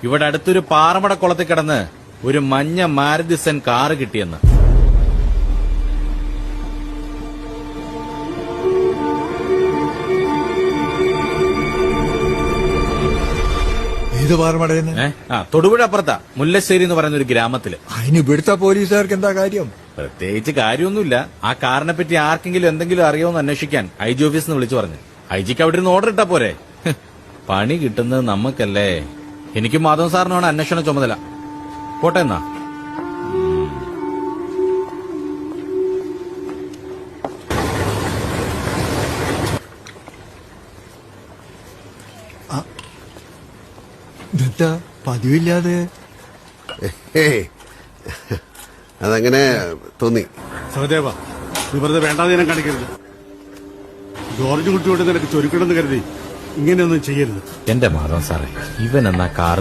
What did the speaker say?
ഇവിടെ അടുത്തൊരു പാറമട കുളത്തിൽ കിടന്ന് ഒരു മഞ്ഞ മാരുതി സെൻ കാറ് കിട്ടിയെന്ന്. ഏത് പാറമടയെന്ന്? തൊടുപുഴ അപ്പുറത്താ, മുല്ലശ്ശേരി എന്ന് പറയുന്ന ഒരു ഗ്രാമത്തില്. അതിന് ഇവിടുത്തെ പോലീസുകാർക്ക് എന്താ കാര്യം? പ്രത്യേകിച്ച് കാര്യമൊന്നുമില്ല. ആ കാറിനെ പറ്റി ആർക്കെങ്കിലും എന്തെങ്കിലും അറിയോന്ന് അന്വേഷിക്കാൻ ഐ ജി ഓഫീസിന്ന് വിളിച്ചു പറഞ്ഞു. ഐ ജിക്ക് അവിടെ നിന്ന് ഓർഡർ ഇട്ടാ പോരെ? പണി കിട്ടുന്നത് നമ്മക്കല്ലേ. എനിക്കും മാധവൻ സാറിനാണ് അന്വേഷണ ചുമതല. പോട്ടെ എന്നാ. ഇതെന്താ പതിവില്ലാതെ? അതങ്ങനെ തോന്നി. സഹദേവ, നീ വെറുതെ വേണ്ടാതെ ഞാൻ കാണിക്കരുത്. ജോർജ് കുട്ടിയോട് നിനക്ക് ചൊരുക്കണമെന്ന് കരുതി ഇങ്ങനെയൊന്നും ചെയ്യരുത്. എന്റെ മാധവൻ സാറേ, ഇവൻ എന്നാ കാർ